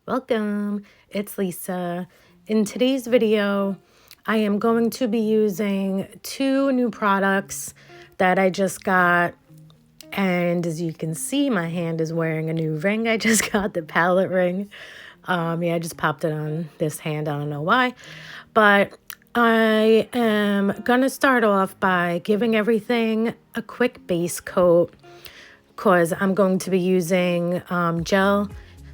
Welcome, it's Lisa. In today's video, I am going to be using two new products that I just got. And as you can see, my hand is wearing a new ring. I just got the palette ring. Yeah, I just popped it on this hand. I don't know why. But I am going to start off by giving everything a quick base coat because I'm going to be using gel.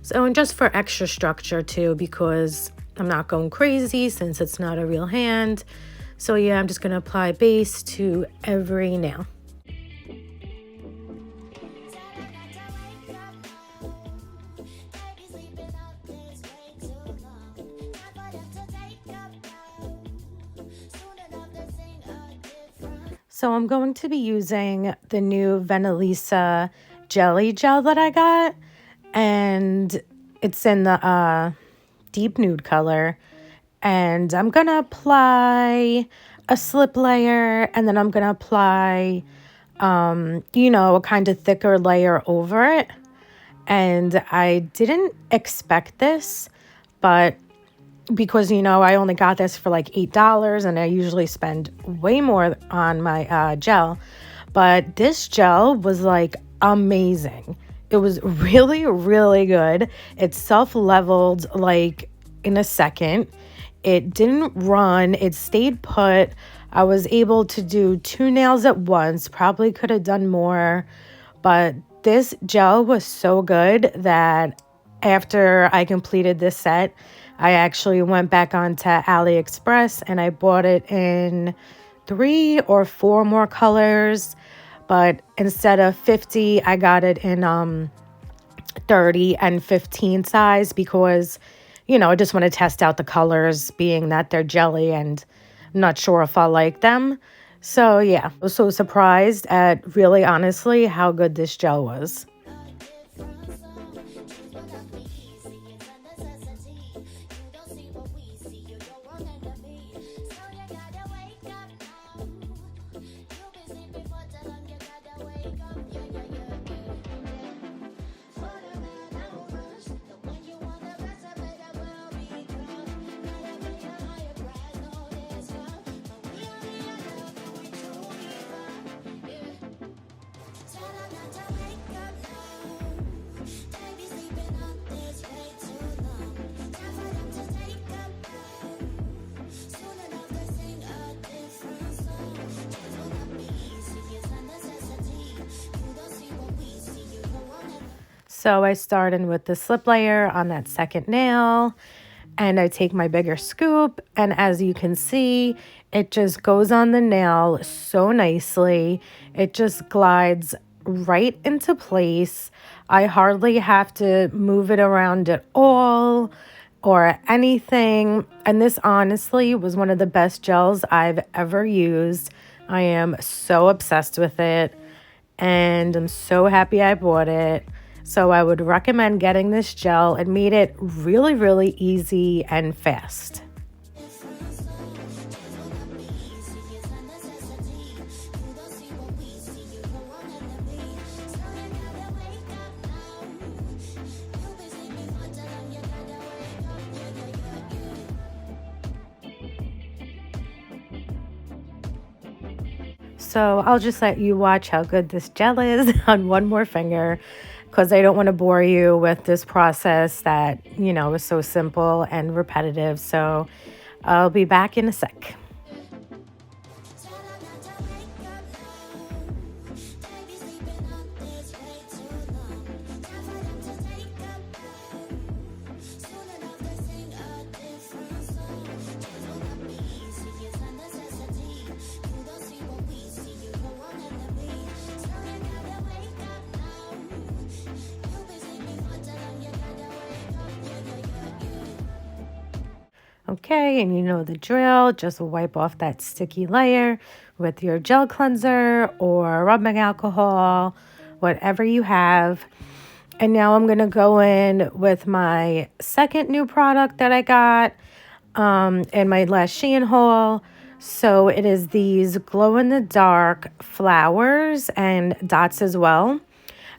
So, and just for extra structure too, because I'm not going crazy since it's not a real hand. So yeah, I'm just going to apply base to every nail. So I'm going to be using the new Vendredi jelly gel that I got, and it's in the deep nude color. And I'm going to apply a slip layer, and then I'm going to apply, a kind of thicker layer over it. And I didn't expect this, but because, I only got this for like $8 and I usually spend way more on my gel. But this gel was like amazing. It was really, really good. It self-leveled like in a second. It didn't run. It stayed put. I was able to do 2 nails at once. Probably could have done more. But this gel was so good that after I completed this set, I actually went back onto AliExpress and I bought it in 3 or 4 more colors. But instead of 50, I got it in 30 and 15 size because, I just want to test out the colors, being that they're jelly and I'm not sure if I like them. So yeah, I was so surprised at really honestly how good this gel was. So I start in with the slip layer on that second nail, and I take my bigger scoop, and as you can see, it just goes on the nail so nicely. It just glides right into place. I hardly have to move it around at all or anything. And this honestly was one of the best gels I've ever used. I am so obsessed with it, and I'm so happy I bought it. So I would recommend getting this gel. It made it really, really easy and fast. So I'll just let you watch how good this gel is on one more finger, because I don't want to bore you with this process that, is so simple and repetitive. So I'll be back in a sec. Okay, and you know the drill. Just wipe off that sticky layer with your gel cleanser or rubbing alcohol, whatever you have. And now I'm going to go in with my second new product that I got in my last Shein haul. So it is these glow-in-the-dark flowers and dots as well.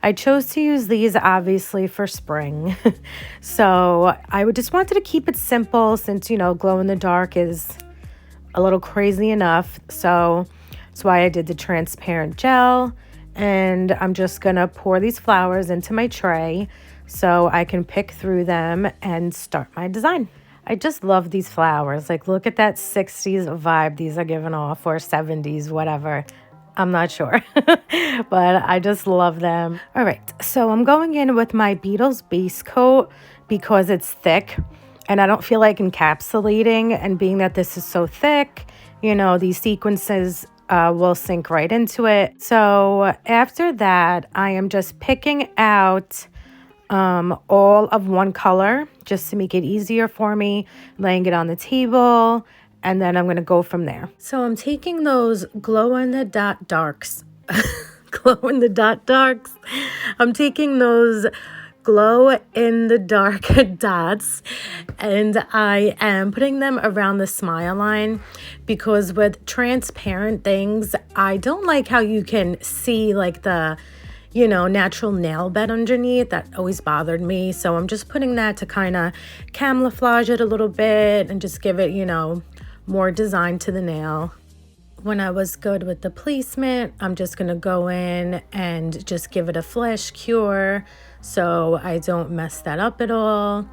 I chose to use these obviously for spring. So I would just wanted to keep it simple since, you know, glow in the dark is a little crazy enough. So that's why I did the transparent gel. And I'm just gonna pour these flowers into my tray so I can pick through them and start my design. I just love these flowers. Like, look at that 60s vibe these are giving off, or 70s, whatever. I'm not sure, but I just love them. All right, so I'm going in with my Beetles base coat because it's thick and I don't feel like encapsulating, and being that this is so thick, you know, these sequences will sink right into it. So after that, I am just picking out all of one color just to make it easier for me, laying it on the table, and then I'm going to go from there. So I'm taking those glow in the dot darks. Glow in the dot darks. I'm taking those glow in the dark dots, and I am putting them around the smile line because with transparent things, I don't like how you can see like the, you know, natural nail bed underneath. That always bothered me. So I'm just putting that to kind of camouflage it a little bit and just give it, you know, more design to the nail. When I was good with the placement, I'm just going to go in and just give it a flash cure so I don't mess that up at all.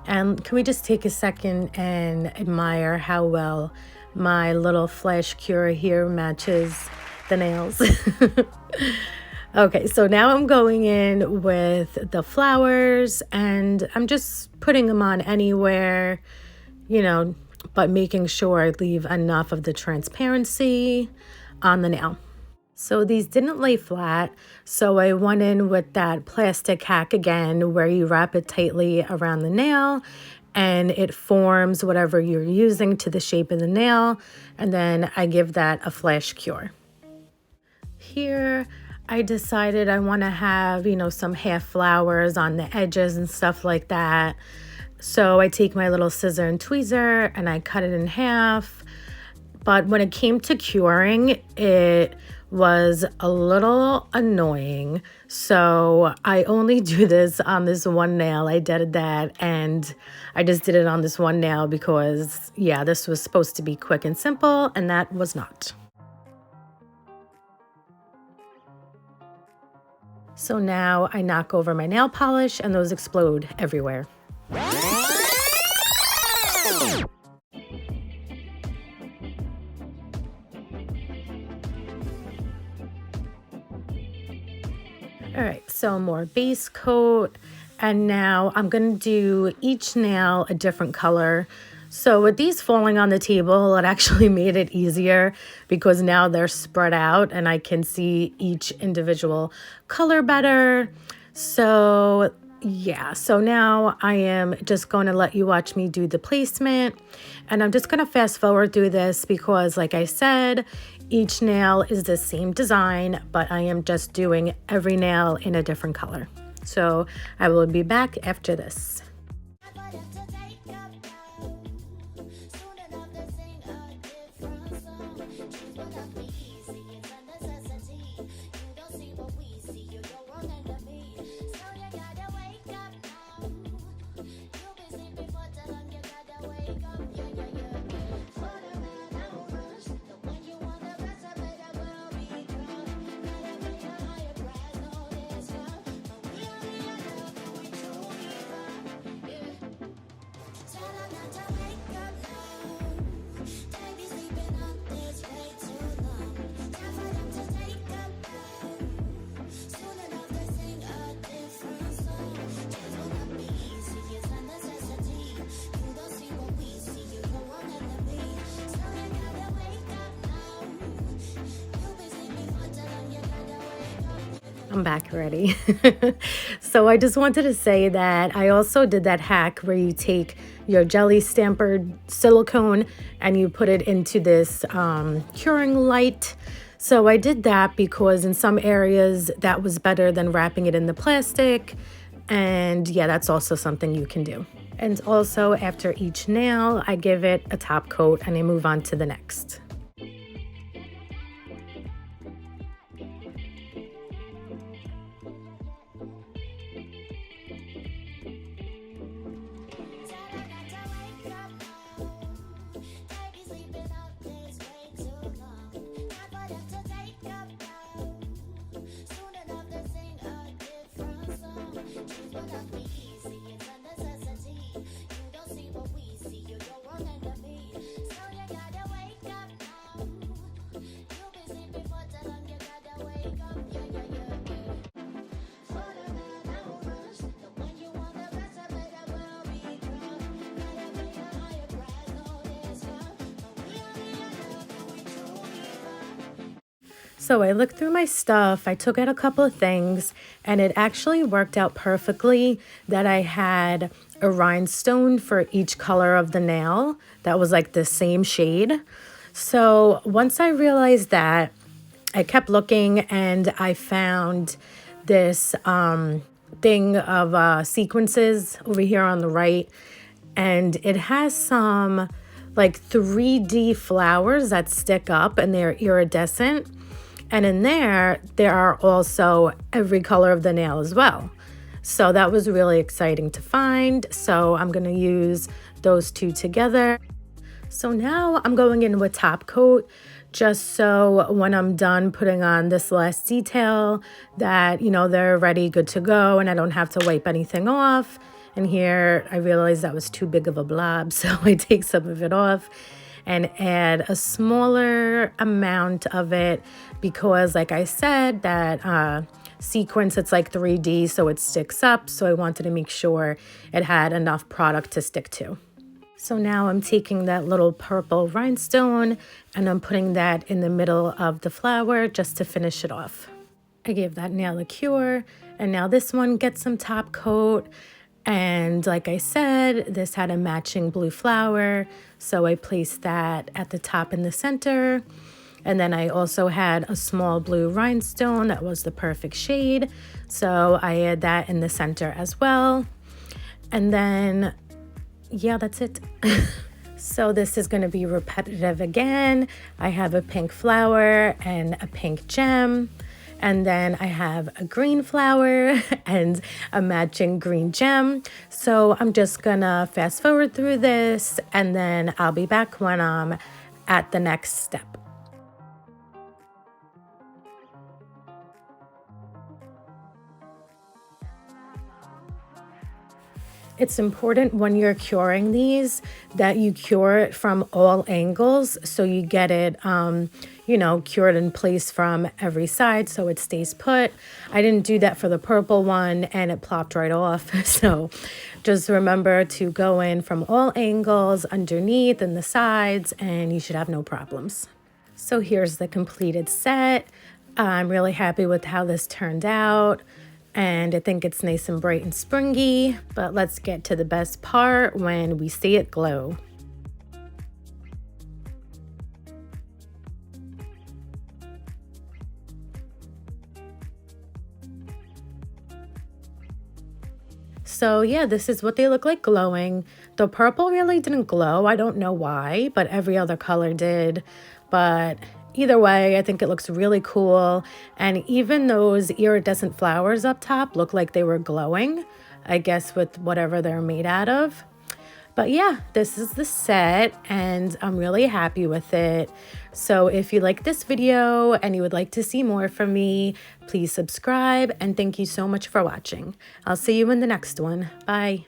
And can we just take a second and admire how well my little flash cure here matches the nails? Okay, so now I'm going in with the flowers and I'm just putting them on anywhere, you know, but making sure I leave enough of the transparency on the nail. So these didn't lay flat, so I went in with that plastic hack again where you wrap it tightly around the nail and it forms whatever you're using to the shape of the nail, and then I give that a flash cure. Here I decided I want to have, you know, some half flowers on the edges and stuff like that. So I take my little scissor and tweezer and I cut it in half. But when it came to curing, it was a little annoying. So I only do this on this one nail. I did that and I just did it on this one nail because, yeah, this was supposed to be quick and simple, and that was not. So now I knock over my nail polish and those explode everywhere. All right, so more base coat, and now I'm gonna do each nail a different color. So with these falling on the table, it actually made it easier because now they're spread out and I can see each individual color better. So yeah, so now I am just going to let you watch me do the placement, and I'm just going to fast forward through this because, like I said, each nail is the same design, but I am just doing every nail in a different color. So I will be back after this. I'm back already. So I just wanted to say that I also did that hack where you take your jelly stampered silicone and you put it into this curing light. So I did that because in some areas that was better than wrapping it in the plastic. And yeah, that's also something you can do. And also after each nail, I give it a top coat and I move on to the next. So I looked through my stuff, I took out a couple of things, and it actually worked out perfectly that I had a rhinestone for each color of the nail that was like the same shade. So once I realized that, I kept looking and I found this thing of sequences over here on the right, and it has some like 3D flowers that stick up and they're iridescent. And in there are also every color of the nail as well. So that was really exciting to find. So I'm going to use those two together. So now I'm going in with top coat, just so when I'm done putting on this last detail that, you know, they're ready, good to go, and I don't have to wipe anything off. And here I realized that was too big of a blob, so I take some of it off and add a smaller amount of it because, like I said, that sequence, it's like 3D, so it sticks up. So I wanted to make sure it had enough product to stick to. So now I'm taking that little purple rhinestone and I'm putting that in the middle of the flower just to finish it off. I gave that nail a cure, and now this one gets some top coat. And like I said, this had a matching blue flower, so I placed that at the top in the center. And then I also had a small blue rhinestone that was the perfect shade, so I add that in the center as well. And then, yeah, that's it. So this is going to be repetitive again. I have a pink flower and a pink gem. And then I have a green flower and a matching green gem. So I'm just gonna fast forward through this and then I'll be back when I'm at the next step. It's important when you're curing these that you cure it from all angles so you get it, you know, cured in place from every side so it stays put. I didn't do that for the purple one and it plopped right off. So just remember to go in from all angles, underneath and the sides, and you should have no problems. So here's the completed set. I'm really happy with how this turned out. And I think it's nice and bright and springy, but let's get to the best part when we see it glow. So yeah, this is what they look like glowing. The purple really didn't glow. I don't know why, but every other color did. But either way, I think it looks really cool. And even those iridescent flowers up top look like they were glowing, I guess with whatever they're made out of. But yeah, this is the set and I'm really happy with it. So if you like this video and you would like to see more from me, please subscribe and thank you so much for watching. I'll see you in the next one. Bye.